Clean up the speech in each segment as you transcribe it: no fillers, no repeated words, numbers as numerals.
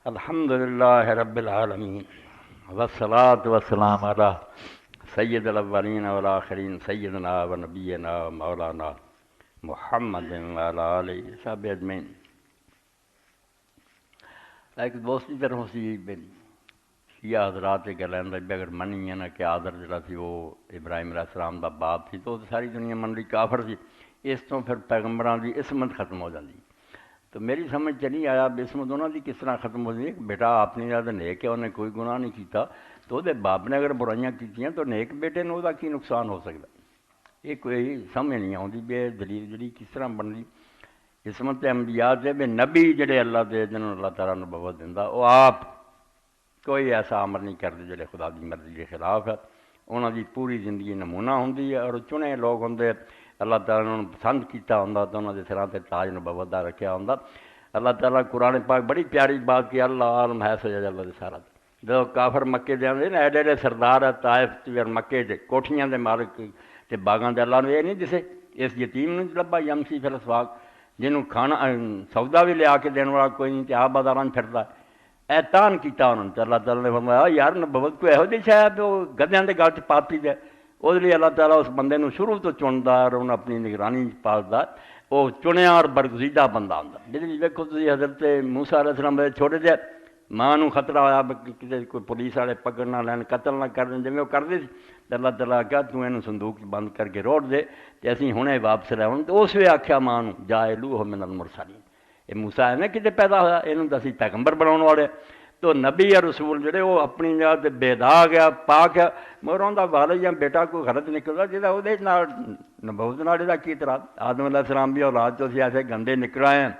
الحمد للہ رب العالمین والصلاة والسلام علی سید الاولین والآخرین سیدنا و نبینا مولانا محمد وعلی آلہ وصحبہ اجمعین۔ ایک دوستی طرح سی شیعہ حضرات کے گلیں اگر منی ہے نا کہ آدر جڑا سی وہ ابراہیم علیہ السلام دا باپ سی تو ساری دنیا من لی کافر سی، اس تو پھر پیغمبران دی عصمت ختم ہو جاتی۔ تو میری سمجھ چ نہیں آیا عصمت انہوں دی کس طرح ختم ہو جائے کہ بیٹا اپنی یاد نیک ہے، انہیں کوئی گناہ نہیں کیتا تو وہ باپ نے اگر برائیاں کیتیاں تو نیک بیٹے نے وہ کی نقصان ہو سکتا؟ یہ کوئی سمجھ نہیں آتی بھی دلیل جڑی کس طرح بنتی۔ عصمت انبیاء سے بھی نبی جڑے اللہ دے جنہوں اللہ تعالیٰ نبوت دیندا وہ آپ کوئی ایسا عمل نہیں کرتے جڑے خدا دی مرضی کے خلاف ہے۔ انہوں دی پوری زندگی نمونہ ہوندی ہے اور چنے لوگ ہوندے اللہ تعالیٰ نے پسند کیتا ہوندا تو انہوں نے سراں تے تاج نبوت دا رکھیا ہوندا۔ اللہ تعالیٰ قرآن پاک بڑی پیاری بات کی اللہ عالم ہے سجد اللہ رسالت۔ جو کافر مکے دے آندے نا ایڈے ایڈے سردار ہے طائف تے مکے دے کوٹھیاں دے مالک تے باغاں دے اللہ نے یہ نہیں دسے اس یتیم نے لبا یمسی فی الاسواق جنہوں کھانا سودا بھی لیا کے دین والا کوئی نہیں تے آپ بازاراں پھردا ہے۔ احتان کیتا انہوں نے اللہ تعالیٰ نے فرمایا یار نبوت کوئی یہو جی شاید وہ گدیاں دے گل چ پاتی دے وہ لیے اللہ تعالیٰ اس بندے نو شروع تو چنتا اور انہوں اپنی نگرانی پالتا وہ چنیا اور برگزیدہ بندہ ہوندا۔ جی ویکھو تسی حضرت موسیٰ علیہ السلام دے چھوٹے جے ماں نو خطرہ ہویا کسی کوئی پولیس والے پکڑ نہ لین قتل نہ کر دیں جی وہ کرتے سی تو اللہ تعالیٰ کہا تو اینوں صندوق بند کر کے روڑ دے تے اسی ہنے واپس لے آؤں تو اس وی آکھیا ماں نو جاعلوہ من المرسلین یہ موسیٰ ہے نا کتے پیدا ہویا اینوں تو اسی پیغمبر بناؤن والے تو نبی یا رسول جڑے وہ اپنی جگہ تے بے داغ ہے پاک ہے مگر اوندا والد یا بیٹا کوئی غلط نکلدا جہدا اودے نال نبوت نال دا کی اعتراض۔ آدم علیہ السلام بھی اولاد تو اسی ایسے گندے نکل آئے ہیں،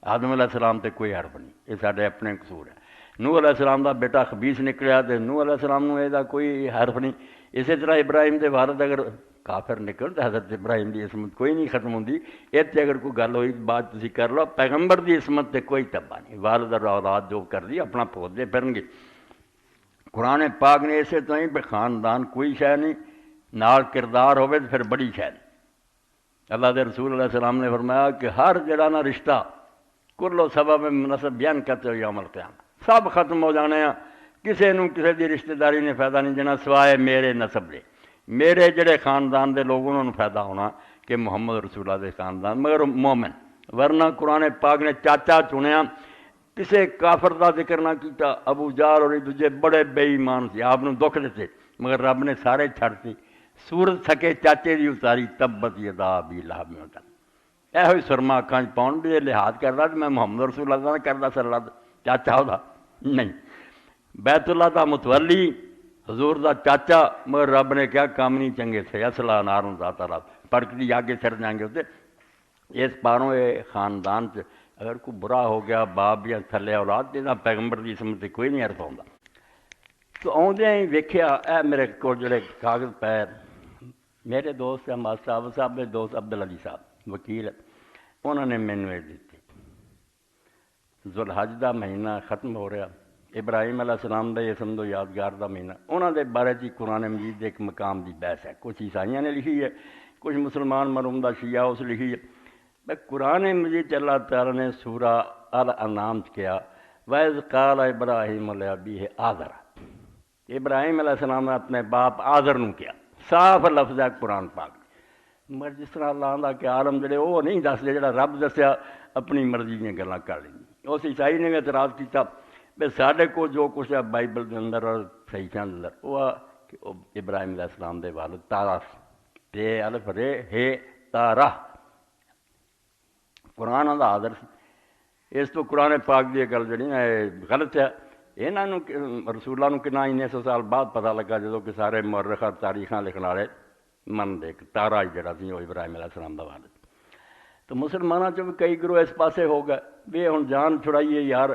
آدم علیہ السلام تے کوئی حرف نہیں، یہ سارے اپنے قصور ہے۔ نوح علیہ السلام دا بیٹا خبیث نکلیا تے نوح علیہ السلام نو یہ کوئی حرف نہیں۔ اسی طرح ابراہیم دے والد اگر کافر نکل تو حضرت ابراہیم دی عصمت کوئی نہیں ختم ہوندی۔ اتنے اگر کوئی گل ہوئی بات تسی کر لو پیغمبر دی عصمت تے کوئی تباہ نہیں، والد اور اولاد جو کر دی اپنا پھودے پھرن گے۔ قرآن پاک نے اسے تو ہی پہ خاندان کوئی شے نہیں نال کردار ہوئے تو پھر بڑی شے نہیں۔ اللہ دے رسول علیہ السلام نے فرمایا کہ ہر جڑا نہ رشتہ کلو سبب منصب بیان کرتے ہو یوم القیامہ سب ختم ہو جانے ہیں، کسے نو کسے دی رشتہ داری نے فائدہ نہیں دینا سوائے میرے نسب دے، میرے جڑے خاندان دے لوگوں نے فائدہ ہونا کہ محمد رسول اللہ دے خاندان مگر مومن۔ ورنہ قرآن پاک نے چاچا چنیا کسے کافر دا ذکر نہ کیتا۔ ابو جہل اور دوجے بڑے بے ایمان سی آپ نے دکھ دیتے مگر رب نے سارے چھڑتی سورت سکے چاچے دی اتاری تبت یدا ابی لہب ہوتا یہ ہوئی سرما اکھاں چ پاؤن بھی لحاظ کردا تو میں محمد رسول اللہ دا کردا سر اللہ چاچا ہودا نہیں، بیت اللہ دا متولی حضور دا چاچا مگر رب نے کیا کام نہیں چنگے تھے اصلا ناروں ذات رب پڑکتی آگے سر جائیں گے ہوتے اس پاروں یہ خاندان سے اگر کوئی برا ہو گیا باپ یا تھلے اولاد جہاں پیغمبر کی عصمت سے کوئی نہیں عرف آتا۔ تو آدھے ہی ویکھیا اے میرے کو جڑے کاغذ پیر میرے دوست احمد صاحب کے دوست عبدالعلی صاحب وکیل انہوں نے مینو یہ دیتی۔ ذوالحج دا مہینہ ختم ہو رہا، ابراہیم علیہ السلام دا یہ سمجھو یادگار دا مہینہ انہوں دے بارے جی قرآن مجید ایک مقام دی بحث ہے، کچھ عیسائیاں نے لکھی ہے کچھ مسلمان مرحوم دا شیعہ اس لکھی ہے۔ قرآن مجید اللہ تعالیٰ نے سورہ الانعام کیا وَإِذْ قَالَ إِبْرَاهِيمُ لِأَبِيهِ آزَرَ، ابراہیم علیہ السلام نے اپنے باپ آزر نو کیا، صاف لفظ ہے قرآن پاک مگر جس طرح اللہ آندا کہ عالم جڑے وہ نہیں دسدے جڑا رب دسیا اپنی مرضی دیا گلاں کر لیں۔ اس عیسائی نے بھی اعتراض کیا بھائی ساڈے کو جو کچھ ہے بائبل کے اندر اور صحیحاں کے اندر وہ کہ ابراہیم علیہ السلام دے والد تارا تے الف رے ہے تارا قرآن دا آدر سی۔ اس تو قرآن پاک دی گل جڑی نا غلط ہے، یہاں رسولہ نو کنا 1900 سال بعد پتہ لگا جدو کہ سارے مورخہ تاریخاں لکھن والے من دے تارا جڑا سی وہ ابراہیم علیہ السلام دا والد۔ تو مسلمانوں چ بھی کئی گروہ اس پاسے ہو گئے بھی ہن جان چھڑائیے یار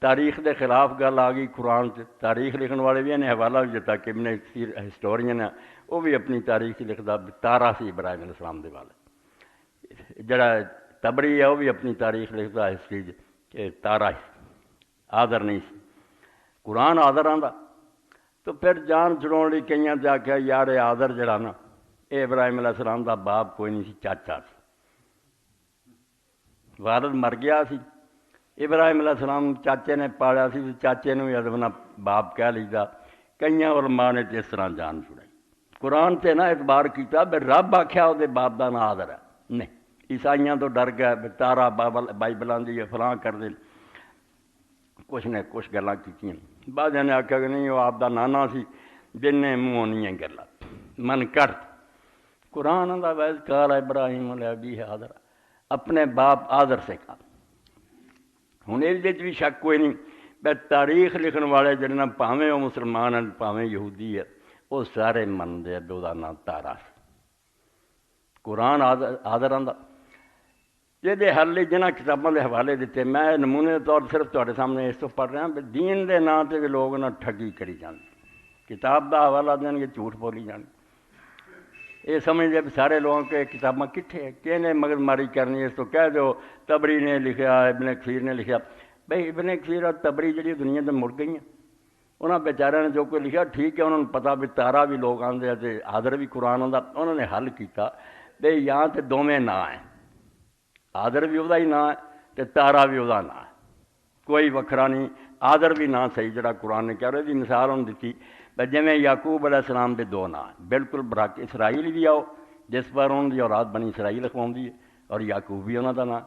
تاریخ دے خلاف گل آ گئی قرآن سے، تاریخ لکھن والے بھی انہیں حوالہ بھی دیتا کہ ابن کثیر ہسٹورین ہے وہ بھی اپنی تاریخ لکھدا تارا سی ابراہیم علیہ السلام دے والد۔ جڑا تبری ہے وہ بھی اپنی تاریخ لکھتا ہے ہسٹری کہ تارا آدر نہیں سی، قرآن آدر آندا۔ تو پھر جان چھڑاؤن لئی کئیاں جا کے یار یہ آدر جڑا نا یہ ابراہیم علیہ السلام دا باپ کوئی نہیں سی چاچا سی، والد مر گیا سی ابراہیم علیہ السلام چاچے نے پالیا سی، چاچے نو ادب نہ باپ کہہ لیتا، کئی علماء نے اس طرح جان چھڑائی۔ قرآن سے نہ اعتبار کیتا بے رب آخیا وہ باپ کا نا آدر ہے، نہیں عیسائیاں تو ڈر گیا بے تارا بائبل آدھی ہے فلاں کر دے، کچھ نے کچھ گلاں کیتیاں، بعد نے آخیا کہ نہیں وہ آپ دا نانا سی جن نے منہ نہیں گلا من کر۔ قرآن دا ویز کال ابراہیم علیہ ابی آدر، اپنے باپ آدر سے کہا۔ ہوں یہ بھی شک کوئی نہیں بے تاریخ لکھن والے جڑے پاویں وہ مسلمان ہیں پاویں یہودی ہے وہ سارے منتے ہیں وہ نام تارا سی۔ قرآن آدر آندا یہ حل جنہیں کتابوں کے حوالے دیتے، میں نمونے کے طور صرف تھوڑے سامنے اس تو پڑھ رہا بھی دین دے نام سے بھی لوگ نہ ٹھگی کری جاندے، کتاب کا حوالہ دیں گے جھوٹ بولی جان، یہ سمجھتے بھی سارے لوگوں کے کتاباں کتنے ہیں، کہنے مگر ماری کرنی، اس تو کہہ دو تبری نے لکھا ابن کثیر نے لکھا، بھائی ابن کثیر اور تبری جڑی دنیا سے مڑ گئی ہیں، انہوں بیچارے نے جو کوئی لکھا ٹھیک ہے، انہوں نے پتا بھی تارا بھی لوگ آتے ہیں آدر بھی قرآن آتا، انہوں نے حل کیتا بھائی یہاں تو دونوں نا ہیں، آدر بھی وہ ہی نا ہے تو تارا بھی وہ نا ہے، کوئی وکھرا نہیں، آدر بھی نا صحیح جڑا قرآن نے کہہ رہے مثال انہوں دیتی جی یعقوب علیہ السلام کے دو نا ہیں، بالکل براک اسرائیل بھی آؤ جس پر انہوں کی اولاد بنی اسرائیل لکھواؤں ہے اور یعقوب بھی انہوں کا نا،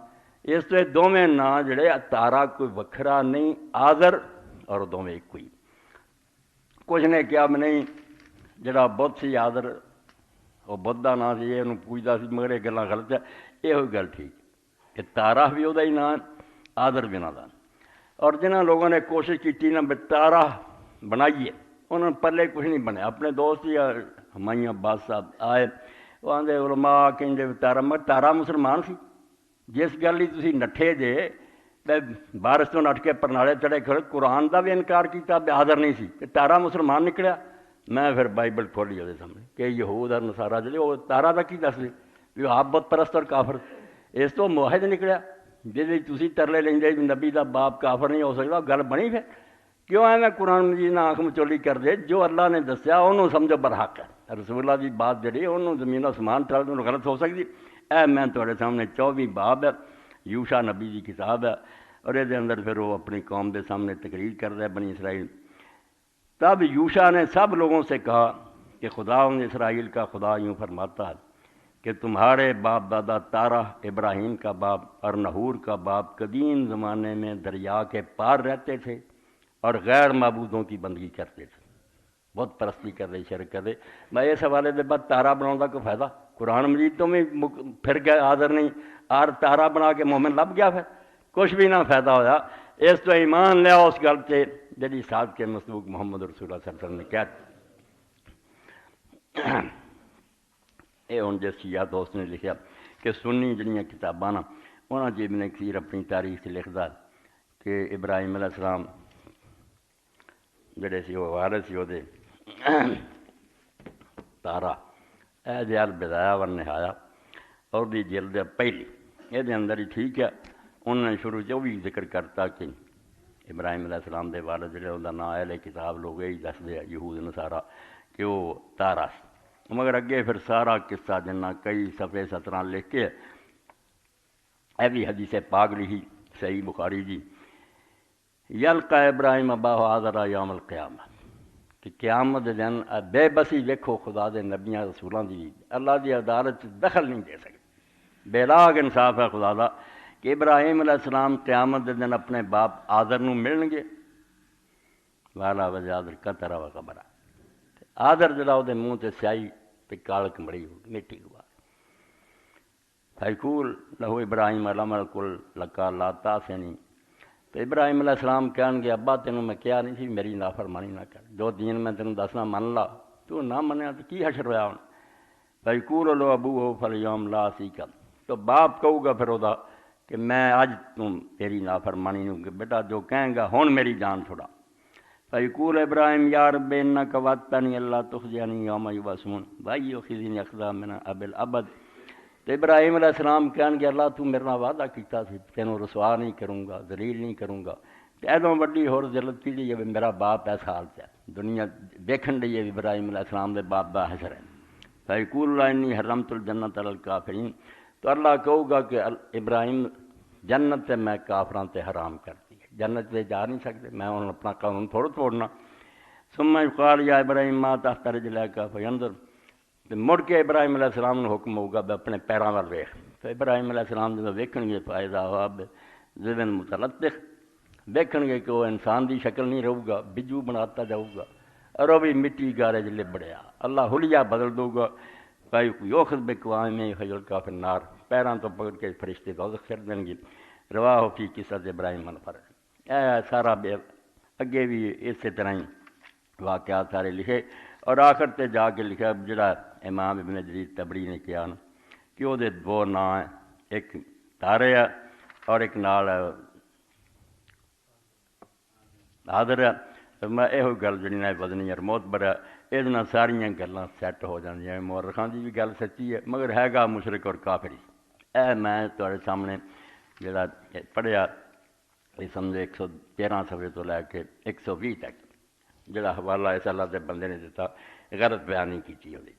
اس تو دونوں نا جڑے تارا کوئی وکھرا نہیں، آدر اور دونوں ایک کوئی۔ کچھ نے کیا میں نہیں جڑا بدھ سی آدر وہ بدھ کا نا سی یہ پوجتا سی، مگر یہ گلاں غلط ہے، یہ گل ٹھیک کہ تارا بھی وہ ہی نا آدر بھی انہوں کا، اور جنہوں لوگوں نے کوشش کی نا بھی تارا بنائیے انہوں نے پلے کچھ نہیں بنیا۔ اپنے دوست ہی ہمایوں عباس صاحب آئے وہ آدھے علماء کہیں تارا، مگر تارا مسلمان سی، جس گل ہی تسی نٹھے جے بارش تو نٹ کے پرنالے چڑھے کھڑے، قرآن کا بھی انکار کیتا آدر نہیں سی کہ تارا مسلمان نکلیا۔ میں پھر بائبل کھولی وہ سامنے کہ یہود اور نصارا جڑے وہ تارا کا کی دس دے بھی آپ بت پرست اور کافر، اس تو موحد نکلیا جی تسی ترلے لیں نبی دا باپ کافر نہیں ہو سکتا، گل بنی پھر کیوں ہے میں قرآن مجید نہ آنکھ مچولی کر دے، جو اللہ نے دسیا انہوں سمجھو برحق ہے، رسول اللہ کی بات جڑی انہوں زمین آسمان ٹل انہوں غلط ہو سکتی۔ اے میں تھوڑے سامنے 24 باب ہے، یوشا نبی کی کتاب ہے، اور یہ اندر پھر وہ اپنی قوم کے سامنے تقریر کر رہا ہے بنی اسرائیل۔ تب یوشا نے سب لوگوں سے کہا کہ خدا اسرائیل کا خدا یوں فرماتا ہے کہ تمہارے باپ دادا تارا ابراہیم کا باپ اور نحور کا باپ قدیم زمانے میں دریا کے پار رہتے تھے اور غیر معبودوں کی بندگی کرتے تھے، بت پرستی کر رہے، شرک کر رہے۔ میں اس حوالے کے بعد تارا بناؤں کا کوئی فائدہ؟ قرآن مجید تو میں پھر گیا آدر نہیں اور تارا بنا کے مومن لب گیا، پھر کچھ بھی نہ فائدہ ہویا۔ اس تو ایمان لیا اس گل سے جی ساتھ کے مسلوق محمد رسول اللہ صلی اللہ علیہ وسلم نے کہا۔ یہ ہوں جس شیعہ دوست نے لکھا کہ سنی جڑیاں کتاباں نا انہاں جی ابن کثیر اپنی تاریخ سے لکھدا کہ ابراہیم علیہ السلام جڑے سی وہ وارث سی وہ تارا اے جال بدایا ور نہایا اور دی جلد پہلی یہ اندر ہی ٹھیک ہے، انہوں نے شروع سے بھی ذکر کرتا کہ ابراہیم علیہ السلام دے والد جڑے انہوں کا نا اہل کتاب لوگ یہی دس دے یہود نصارا کہ وہ تارا سی، مگر اگے پھر سارا قصہ جنہ کئی صفحے 17 لکھ کے اے بھی حدیث پاک لکھی صحیح بخاری جی، یلقا ابراہیم اباہ آذر یوم القیامہ کہ قیامت دن بے بسی ویکھو خدا دے نبیاں رسولوں دی اللہ دی عدالت دخل نہیں دے سکتے، بے لاگ انصاف ہے خدا دا کہ ابراہیم علیہ السلام قیامت دے دن اپنے باپ آذر نو ملن گے، والا وجہ آذر قطرہ و قبرہ، آذر جڑا وہ منہ تے سیاہی تے کالک مڑی ہو مٹی ہوا، فیقول لہو ابراہیم علم الکل لکا لا تاسنی، تو ابراہیم علیہ السلام کہن گے ابا تینوں میں کیا نہیں سی میری نافرمانی نہ کر، جو دین میں تینوں دسنا من لا، تو نہ منیا تو کی حشر ہویا ہوں، فیقول لو ابو ہو فلیوم لا سیکا، تو باپ کہو گا پھر وہ کہ میں اج تم تیری نافرمانی نوں کہ بیٹا جو کہیں گا ہون میری جان چھڑا، فیقول ابراہیم یا رب انک وعدتنی اللہ تخزینی یوم یبعثون وایو خزینی اخذا من اب الابد، تو ابراہیم علیہ السلام کہن گے اللہ تو میرے نال وعدہ کیتا سی تینوں رسوا نہیں کروں گا، ذلیل نہیں کروں گا، ایدوں وڈی ہور ذلت کی ہے میرا باپ اس حال سے دنیا دیکھن لئی ہے ابراہیم علیہ السلام دے باپ دا حشر ہے، فیقول اللہ انی حرمت الجنت علی الکافرین، تو اللہ کہو گا کہ ابراہیم جنت تے میں کافراں تے حرام کرتی ہے، جنت تے جا نہیں سکتے، میں انہوں اپنا قانون تھوڑا توڑنا۔ ثم قال یا ابراہیم ما تحت رجلیک فینظر، تے مڑ کے ابراہیم علیہ السلام نوں حکم ہوگا بھی اپنے پیراں ول ویکھ، تو ابراہیم علیہ السلام جدوں ویکھن گے فائدہ ہوا ذہن متلطخ، دیکھن گے کہ وہ انسان دی شکل نہیں رہے گا، بجو بناتا جاؤ گا، اور وہ بھی مٹی گارے جلے بڑیا، اللہ حلیہ بدل دو گا، بھائی یوخذ بقوام فیلقیٰ فی النار، پیراں تو پکڑ کے فرشتے دوزخ کر دیں گے۔ رواہ فی قصۃ ابراہیم الفرج، سارا اگے بھی اسی طرح ہی واقعات سارے لکھے، اور آخر تے جا کے لکھا جڑا امام ابن جریر طبری نے کیا نا کہ وہ دو نام ہیں، ایک تارے ہے اور ایک نال حاضر ہے۔ میں یہ گل جی نا وزنی اور معتبر ہے، یہ ساریاں گلاں سیٹ ہو جاندیاں۔ مورخاں دی بھی گل سچی ہے مگر ہے گا مشرک اور کافری۔ اے میں تہاڈے سامنے جڑا پڑھیا یہ سمجھو 113 صفحے تو لے کے 120 تک جڑا حوالہ اس اللہ دے بندے نے دیتا، غلط بیان نہیں کیتی ہوئی۔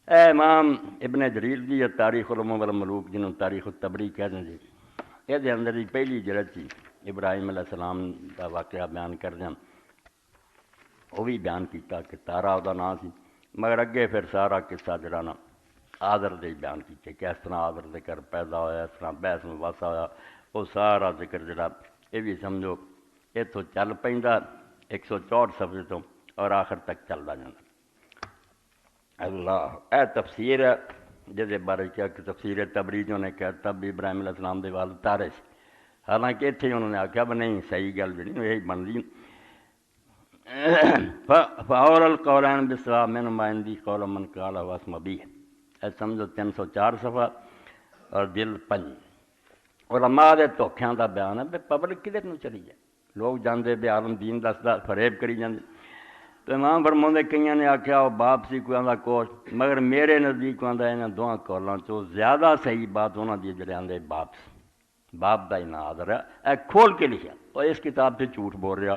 اے امام ابن جریر دی تاریخ الامم والملوک جنہوں تاریخ الطبری کہہ دیں جی، یہ دے اندر پہلی جلد سی ابراہیم علیہ السلام کا واقعہ بیان کر دیں، وہ بھی بیان کیتا کہ تارا وہ نام سی، مگر اگے پھر سارا قصہ جڑا نا آدر دے بیان کیتے کہ اس طرح آدر دے کر پیدا ہویا، اس طرح بحث میں واسا ہویا، وہ سارا ذکر جڑا یہ بھی سمجھو اتوں چل پیندا 164 صفحے تو اور آخر تک چلتا جانا۔ اللہ اے تفسیر ہے جس بارے کیا کہ تفسیر طبری جو نے کہتا بھی ابراہیم علیہ السلام دے والد تارے سے، حالانکہ اتنے انہوں نے آخیا بھی نہیں صحیح گل بھی نہیں یہی بن رہی۔ فاور القولین بالصواب من ما عندی قول من قال واسم بھی ہے، سمجھو 304 صفحہ اور دل 5۔ علماء دے دھوکھیاں دا بیان ہے بھی پبلک کدھر نو چلی جائے، لوگ جاندے بے عالم دین دسدا فریب کری جاندے۔ تو امام فرماؤندے کئیاں نے آخیا وہ باپ سی کوئی آندا کوش، مگر میرے نزدیک آندا انہاں دواں قولاں چوں زیادہ صحیح بات انہاں دی جڑے آندے باپ سی، باپ دا ہی نام آدر ہے، اے کھول کے لکھیا، اور اس کتاب سے جھوٹ بول رہا،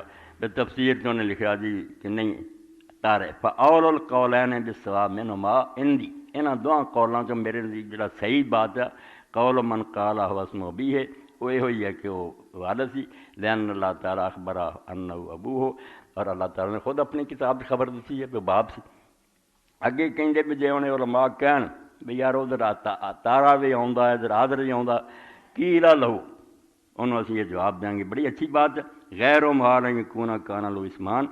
تفسیر تو نے لکھا جی کہ نہیں تارے فاول القولین بالصواب منہما عندی، انہاں دواں قولاں چوں میرے نزدیک جڑا صحیح بات ہے قول من قال هو اسم ابی ہے، وہ یہ ہوئی ہے کہ وہ والد سی، لأن اللہ تعالیٰ اخبر انہ ابوہ، اور اللہ تعالیٰ نے خود اپنی کتاب خبر دیتی ہے کہ باپ سی۔ اگے کہیں بھی جے انہیں علماء کہن بھی یار ادھر تارا بھی آندا ہے ادھر آدر بھی آندا کی لا لہو، انہوں اسی یہ جواب دیں گے بڑی اچھی بات ہے، غیر و محال یکون کان لہو اسمان،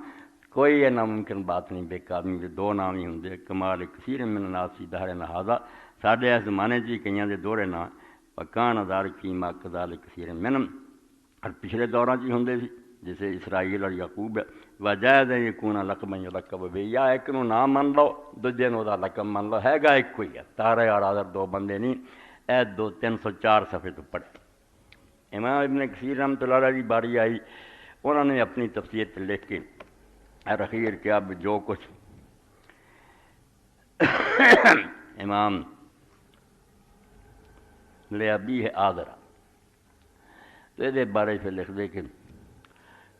کوئی یہ ناممکن بات نہیں، بے آدمی کے دو نام ہی ہوں، کمال کثیر من الناس فی دہر ھذا، ساڈے اس زمانے چ کئیاں دے دوہرے نام وکان ذالک فیما کذالک کثیر منہم، اور پچھلے دوراں چ ہوندے سی جیسے اسرائیل اور یعقوب ہے، وجائز یکون لقب یلقب بہ، یا ایک نو نام من لو دوجے نو دا لقب من لو، ہے گا ایک کوئی ہے، تارے اور آدر دو بندے نہیں۔ اے 304 صفحے تو پڑھے۔ امام ابن کثیر رحمۃ اللہ علیہ کی باری آئی، انہوں نے اپنی تفسیر سے لکھ کے اخیر کیا جو کچھ امام لے ابی ہے آدرا، تو یہ بارے پھر لکھ دے کہ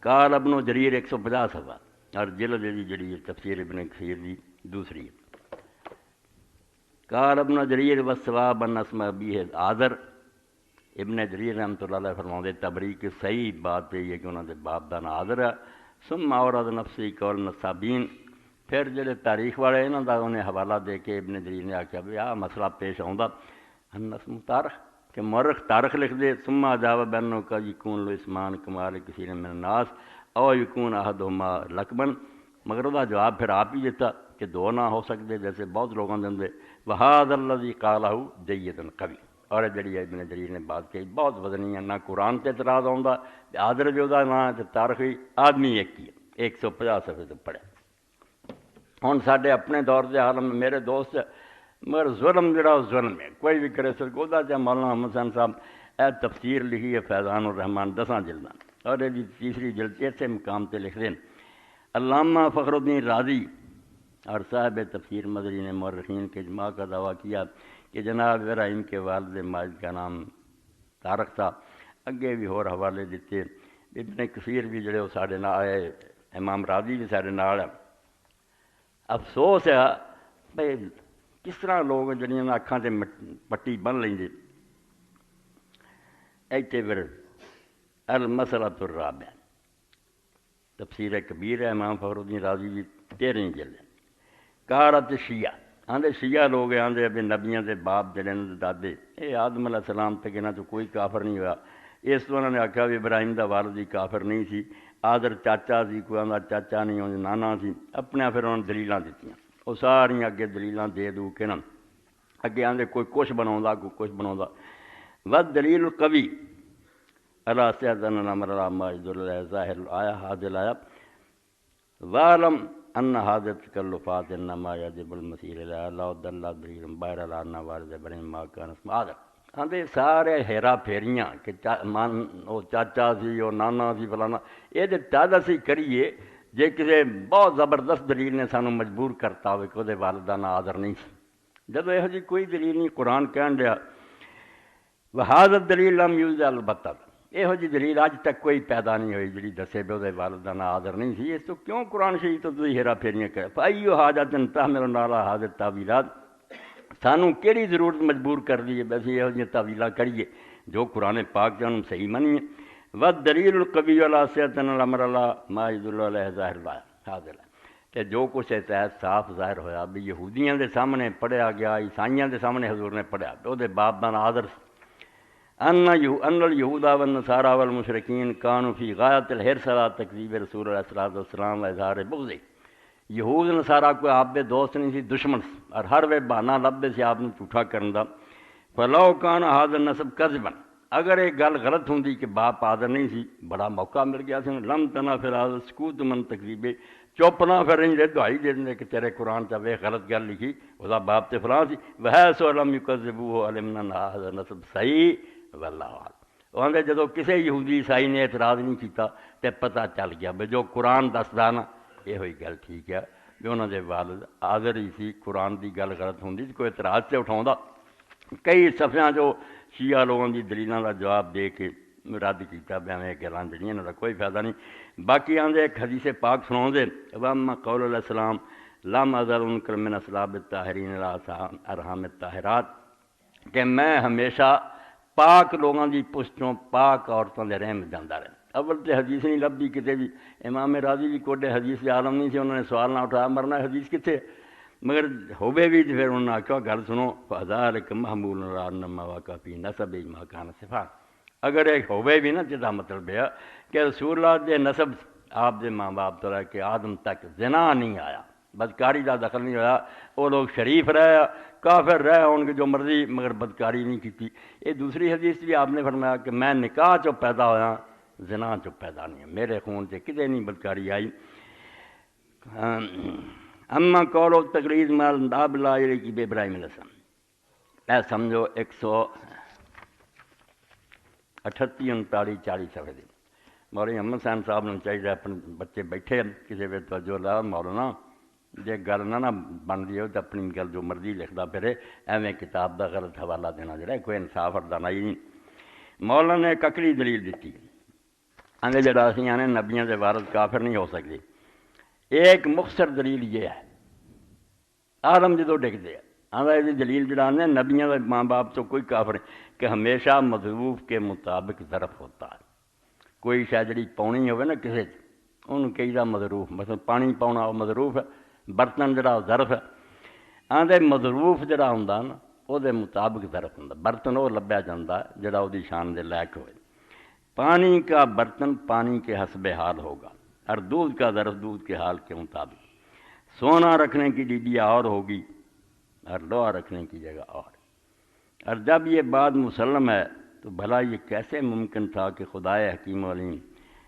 قال ابن جریر 150 صفحہ، اور جلد دی جڑی تفسیر ابن کثیر دی دوسری ہے۔ قال ابن جریر والصواب ان اسم ابی ہے آدر، ابن جریر رحمۃ اللہ علیہ فرماؤندے تبری کی صحیح بات یہ ہے کہ انہوں نے باپ دا نام آدر ہے۔ ثم اورد نفسی قول نصابین، پھر جڑے تاریخ والے انہوں دا انہیں حوالہ دے کے ابن جریر نے آخیا بھی آہ مسئلہ پیش آؤں ان اسم تارخ کہ مورخ تاریخ لکھ دے، ثم اجاب بانہ قد یکون لہو اسمان کمال کثیر من الناس او یکون احدہما لقبن، مگر وہ جواب پھر آپ ہی دیتا کہ دو نہ ہو سکتے جیسے بہت لوگوں دے اندر، وہذا الذی قالہ جید قوی، اور جڑی ابن جریر نے بات کہی بہت وزنی ہے، نہ قرآن تے اعتراض آؤں آدر جو دا نام ہے تاریخ آدمی ایک ہی ہے، 150 صفحے تو پڑھے۔ ہوں ساڈے اپنے دور کے عالم میرے دوست، مگر ظلم جڑا ظلم ہے کوئی بھی کرے سرگودا چاہے مولانا محمد حسین صاحب، اے تفسیر لکھی ہے فیضان الرحمان 10 جلداں، اور یہ تیسری جلد ایسے مقام تے لکھ دیں علامہ فخر الدین رازی اور صاحب تفسیر مدری نے مورخین کے اجماع کا دعویٰ کیا کہ جناب ابراہیم کے والد ماجد کا نام طارق تھا۔ اگے بھی اور حوالے دیتے، ابن کثیر بھی جڑے وہ ساڈے نال آئے، امام رازی بھی ساڈے نال ہے۔ افسوس ہے بھئی کس طرح لوگ جڑیاں اکھاں تے پٹی بن لیں گے، اعتبر المسئلۃ الرابعہ تفسیر کبیر ہے امام فخر الدین رازی کی 13 جلد کارت شیعہ آندے شیعہ لوگ آندے ابھی نبیاں دے باپ جڑے دادے اے آدم علیہ السلام تک انہاں تو کوئی کافر نہیں ہوا اس تو انہوں نے آکھا بھی ابراہیم دا والد ہی کافر نہیں سی آدر چاچا سی کوئی آندا چاچا نہیں ہوندے نانا سی اپنے پھر انہوں نے دلیلاں دتیاں وہ ساری اگے دلیلاں دے دو کے نا اگے آندے کوئی کچھ بناوندا کوئی کچھ بناوندا ود دلیل القوی اللہ سیدنا نمر اللہ ماجد اللہ ظاہر آیا حاضر آیا وعلم ان حاضر تکلفات انما یجب المسیر الی اللہ دلہ دلیل باہر اللہ وارد ابراہیم ما کان اسم آدم آندے سارے ہیرا پھیریاں کہ وہ چاچا سی وہ نانا سی فلانا یہ تو تد اسی کریے جے کسی بہت زبردست دلیل نے سانو مجبور کرتا ہوئے کہ وہ والدہ آدر نہیں سی جب یہ جی کوئی دلیل نہیں قرآن کہن دیا وحاظت دلیل لم یوز البتہ یہو جی دلیل اج تک کوئی پیدا نہیں ہوئی جی دسے پہ وہ والدہ آدر نہیں سی اس تو کیوں قرآن شریف تو تھی ہیرا پھیریاں کرے فائیو حاجت تحمل نالا حاضر تعویلات سانو کیڑی ضرورت مجبور کر دی ہے ویسے یہو جی تعویلہ کریے جو قرآن پاک کے انہوں صحیح منی ہے ود دلیل القوی اللہ سیدنا الامر اللہ ماجد اللہ علیہ ظاہر اللہ حاضر کہ جو کچھ احتیاط صاف ظاہر ہویا بھی یہودیاں دے سامنے پڑھیا گیا عیسائیاں دے سامنے حضور نے پڑھیا وہ دے باپ دا آدر ان الیہودا والنصارى والمشرکین کانوا فی غایت الحرص علی تکذیب رسول اللہ صلی اللہ علیہ وسلم و اظہار بغض یہود نصارہ کوئی آپ دے دوست نہیں سی دشمن سی اور ہر وے بہانہ لبے سی آپ نے جھوٹا کرن دا فلو کان ھذا النسب کذبا اگر یہ گل غلط ہوندی کہ باپ آدر نہیں سی بڑا موقع مل گیا سی لم تنافر ھذا سکوت من تکذیب چپ نہ پھر انج دہائی دے دیں کہ تیرے قرآن چا وے غلط گل لکھی وہ باپ تے فلاں سی وحیث لم یکذبوہ علمنا ھذا نسب صحیح واللہ اعلم وہ آندے جدو کسی یہودی عیسائی نے اعتراض نہیں کیتا تے پتہ چل گیا بے جو قرآن دسدا نا یہ ہوئی گل ٹھیک ہے بھی انہوں دے والد حاضر ہی سی قرآن دی گل غلط ہوندی کوئی اعتراض سے اٹھاؤندا کئی صفحیاں جو شیعہ لوگوں دی دلیلاں دا جواب دے کے رد کیتا بیاں گلاں جڑیاں انہاں دا کوئی فائدہ نہیں باقی آندے ایک حدیث پاک سناؤں دے واما قول علیہ السلام لم ازل انکر من اسلاب الطاہرین ارحام الطاہرات کہ میں ہمیشہ پاک لوگوں دی پشتوں پاک عورتوں دے رحم جاندا رہا اول تے حدیث نہیں لبھی کتے بھی امام راضی بھی کوڈے حدیث دے عالم نہیں سی انہوں نے سوال نہ اٹھایا مرنا حدیث کتے مگر ہوبے بھی پھر انہوں نے آکھا گل سنو فذالک محمول علی ان ما واقع فی نسب ما کان صفا اگر ایک ہوبے بھی نا جدا مطلب ہے کہ رسول اللہ دے نسب آپ دے ماں باپ تو رہ کے آدم تک زنا نہیں آیا بدکاری دا دخل نہیں ہویا وہ لوگ شریف رہے کافر رہے ان کے جو مرضی مگر بدکاری نہیں کی یہ دوسری حدیث بھی آپ نے فرمایا کہ میں نکاح چو پیدا ہویا زنا چو پیدا نہیں میرے خون سے کدے نہیں بدکاری آئی اما قول و تقریر مال داب لا کی بے ابراہیم علیہ السلام اے سمجھو 138 39 40 صفحے دی مولوی محمد حسین صاحب نے چاہیے اپنے بچے بیٹھے کسی بھی توجہ لا مولانا جے گل نہ بنتی ہو تو اپنی گل جو مرضی لکھتا پھرے ایویں کتاب دا غلط حوالہ دینا جڑا کوئی انصاف اردانا ہی نہیں مولانا نے ککڑی دلیل دیتی آندے جڑا اسی آنے نبیاں دے وارث کافر نہیں ہو سکتے ایک مختصر دلیل یہ ہے آدم جدو ڈگتے ہیں آدھا یہ دلیل جڑا آنے نبیاں دے ماں باپ تو کوئی کافر نہیں کہ ہمیشہ مظروف کے مطابق ظرف ہوتا ہے کوئی شاید جڑی پاؤنی ہوئے نا کسی انہوں کئی دا مظروف مثلا پانی پاؤنا وہ مظروف ہے برتن جڑا ظرف ہے آندے مظروف جڑا ہوندا نا وہ دے مطابق ظرف ہوندا برتن وہ لبیا جاندا ہے جڑا وہ دی شان دے لائق ہوئے پانی کا برتن پانی کے حسب حال ہوگا اور دودھ کا ظرف دودھ کے حال کے مطابق سونا رکھنے کی ڈبیا اور ہوگی اور لوہا رکھنے کی جگہ اور جب یہ بات مسلم ہے تو بھلا یہ کیسے ممکن تھا کہ خدائے حکیم و علیم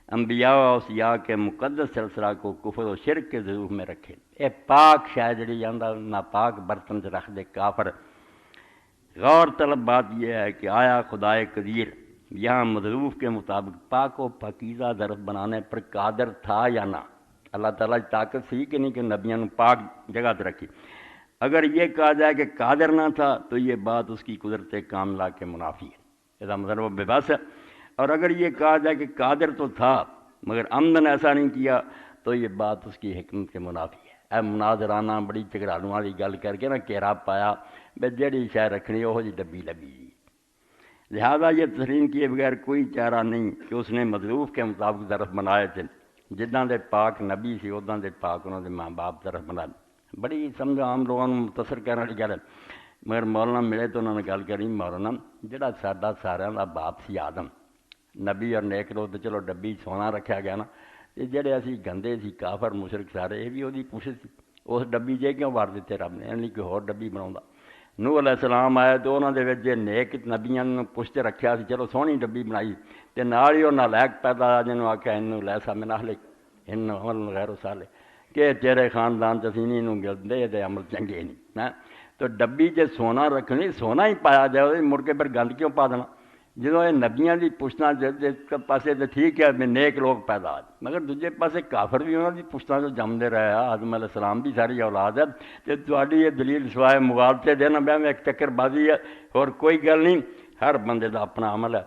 انبیاء و اوصیاء کے مقدس سلسلہ کو کفر و شرک کے ظروف میں رکھے اے پاک شاید جڑی جاندہ ناپاک برتن سے رکھ دے کافر غور طلب بات یہ ہے کہ آیا خدائے قدیر یہاں مظروف کے مطابق پاک و پاکیزہ ظرف بنانے پر قادر تھا یا نہ اللہ تعالیٰ کی طاقت سی کہ نہیں کہ نبیوں نے پاک جگہ تے رکھی اگر یہ کہا جائے کہ قادر نہ تھا تو یہ بات اس کی قدرت کاملہ کے منافی ہے اس کا مطلب وہ بے بس ہے اور اگر یہ کہا جائے کہ قادر تو تھا مگر عمدن ایسا نہیں کیا تو یہ بات اس کی حکمت کے منافی ہے اے مناظرانہ بڑی چگڑالوں والی گل کر کے نا کیرا پایا بے جڑی شے رکھنی وہ جی ڈبی لبی لہذا یہ تسلیم کیے بغیر کوئی چارہ نہیں کہ اس نے مطلوب کے مطابق ظرف بنائے تھے، جداں دے پاک نبی سی اُداں دے پاک انہوں دے ماں باپ ظرف بنائے۔ بڑی سمجھو عام لوگوں کو مختصر کرنے والی گل ہے، مگر مولانا ملے تو انہوں نے گل کری، مولانا جڑا ساڈا سارا دا باپ سی آدم نبی اور نیک لوگ تو چلو ڈبی سونا رکھا گیا نا، یہ جڑے اسی گندے سی کافر مشرک سارے یہ بھی وہی پوچھے سی، اس ڈبی جے کیوں وار دیتے رب نے، یعنی کوئی ہور ڈبی بناؤں۔ نوح علیہ السلام آئے تو انہوں دے وچ نیک نبیاں نوں پوچھتے رکھیا سی، چلو سونی ڈبی بنائی، تے نال ہی وہ نالائق پیدا آیا جنہوں آکھیا انہوں لیسا من اہلک انہ عمل غیر صالح، کہ تیرے خاندان چ اسی نہیں ملدے تے عمل چنگے نہیں۔ تو ڈبی جے سونا رکھنی سونا ہی پایا جائے مڑ کے پھر گند کیوں پا دینا؟ جدوں یہ نبیاں دی پوچھنا ایک پاسے تو ٹھیک ہے میں نیک لوگ پیدا آ، مگر دوجے پاسے کافر بھی انہوں دی پوچھنا جو جمدے رہے آدم علیہ السلام بھی ساری اولاد ہے، تے تہاڈی یہ دلیل سوائے مغالطے دینا بیا میں ایک چکر بازی ہے اور کوئی گل نہیں، ہر بندے دا اپنا عمل ہے،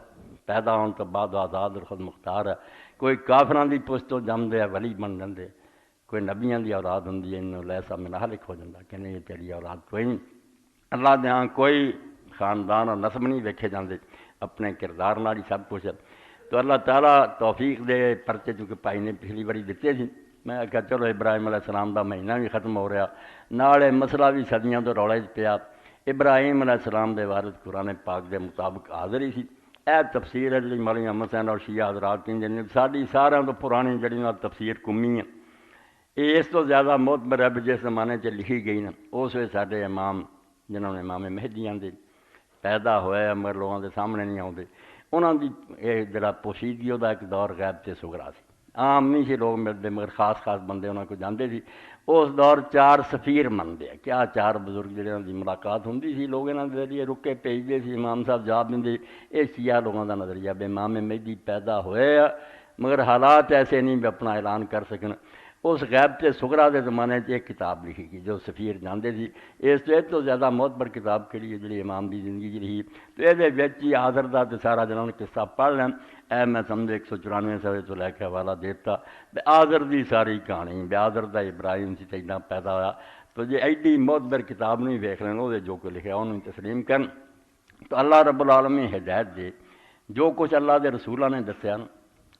پیدا ہونے تو بعد آزاد اور خود مختار ہے، کوئی کافراں دی پوچھ تو جمدے ہے ولی بن جاندے، کوئی نبیاں دی اولاد ہوندی ہے انہوں لیسا من اہلک ہو جاتا کہ نہیں یہ تیری اولاد کوئی نہیں۔ اللہ دے ہاں کوئی خاندان اور نسب نہیں ویکھے جاندے، اپنے کردار نال ہی سب کچھ ہے۔ تو اللہ تعالیٰ توفیق دے پرچے چونکہ پائی نے پچھلی باری دیتے سی، میں کہا چلو ابراہیم علیہ السلام دا مہینہ بھی ختم ہو رہا، نال مسئلہ بھی صدیاں تو رولے چ پیا، ابراہیم علیہ السلام دے وارث قرآن پاک دے مطابق حاضر ہی سی۔ اے تفسیر ہے جی مولانا احمد حسین اور شیعہ حضرات کہندے نے ساری سارے تو پرانی جڑی نال تفسیر کمی ہے، یہ اس تو زیادہ معتبر ہے جس زمانے چ لکھی گئی نا، اس ویلے سارے امام جنہوں نے امام مہدی آندے پیدا ہوئے مگر لوگوں کے سامنے نہیں آتے، انہوں دی یہ جڑا پوشیدگی وہ ایک دور غیب تے سغرا سی، عام نہیں سی لوگ ملتے مگر خاص خاص بندے انہوں کو جانتے سی۔ اس دور 4 سفیر منتے ہیں، کیا 4 بزرگ جڑے دی ملاقات ہوندی سی، لوگ انہوں کے ذریعے رکے بھیجتے سی، امام صاحب جواب دیں، یہ شیعہ لوگوں کا نظریہ بے امام مہدی پیدا ہوئے مگر حالات ایسے نہیں بھی اپنا اعلان کر سکن۔ اس غیب تے سغرا دے زمانے ایک کتاب لکھی گئی جو سفیر جانتے سی، اس تو زیادہ معتبر کتاب کہڑی ہے جی امام دی زندگی جی رہی، تو یہ حاضر دا تے سارا جنہوں نے قصہ پڑھ لیں، اے میں سمجھے 194 صفحے تو لے کے حوالہ دیتا، بے آذر دی ساری کہانی، بے آذر دا ابراہیم سی تیجنا پیدا ہوا، تو جی ایڈی معتبر کتاب نہیں ویکھ لیں وہ جو کو لکھا انہوں تسلیم کرن۔ تو اللہ رب العالمین ہدایت دے، جو کچھ اللہ دے رسولہ نے دسیا نا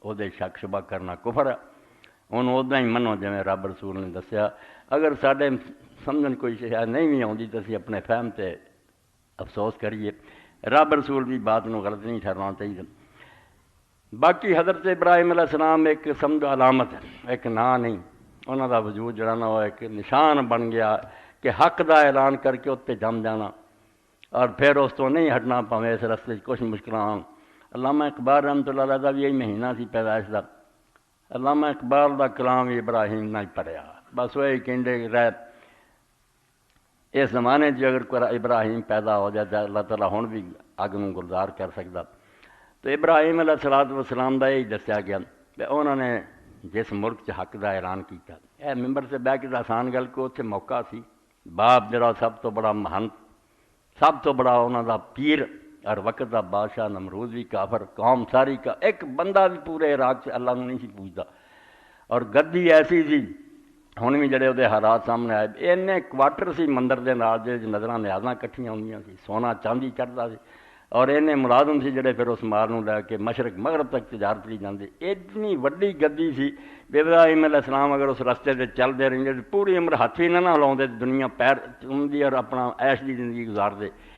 وہ دے شک شبہ کرنا کفر ہے، انہوں ادا ہی منو جی رب رسول نے دسیا، اگر سارے سمجھن کوئی شاید نہیں بھی آتی تو اسی اپنے فہم تے افسوس کریے، رب رسول کی بات نو غلط نہیں ٹھہرانا چاہیے۔ باقی حضرت ابراہیم علیہ السلام ایک سمجھو علامت ہے، ایک نا نہیں، انہوں دا وجود جڑا نا وہ ایک نشان بن گیا کہ حق دا اعلان کر کے اتنے جم جانا اور پھر اس تو نہیں ہٹنا پاویں اس رستے کچھ مشکل آن۔ علامہ اقبال رحمۃ اللہ علیہ دا بھی یہی مہینہ سی پیدائش دا، علامہ اقبال دا کلام ابراہیم نہ پڑھیا، بس وہی کہندے رہ اس زمانے اگر کوئی ابراہیم پیدا ہو جائے تو اللہ تعالیٰ ہن بھی اگ نوں گلزار کر سکتا۔ تو ابراہیم علیہ الصلوۃ والسلام دا یہی دسیا گیا کہ انہوں نے جس ملک حق دا اعلان کیتا، اے ممبر سے بہ کے آسان گل کو اتنے موقع سی، باپ جڑا سب تو بڑا مہنت، سب تو بڑا انہوں دا پیر اور وقت دا بادشاہ نمرود بھی کافر، قوم ساری کا ایک بندہ بھی پورے عراق سے اللہ نہیں سی پوچھتا، اور گدی ایسی سی ہن بھی جڑے وہ حالات سامنے آئے، اینے کوارٹر سی مندر دے نال جے نظراں نیازاں کٹھیاں ہوندیاں سی، سونا چاندی چڑھتا سی، اور اینے ملازم سی جڑے پھر اس مال نوں لے کے مشرق مغرب تک تجارت لی جاندے، اتنی وڈی گدی سی ابراہیم علیہ السلام اگر اس رستے تے چلدے رہندے پوری عمر ہاتھ ہی نہ لاؤندے، دنیا پیر چومدی اور اپنا عیش دی زندگی گزاردے۔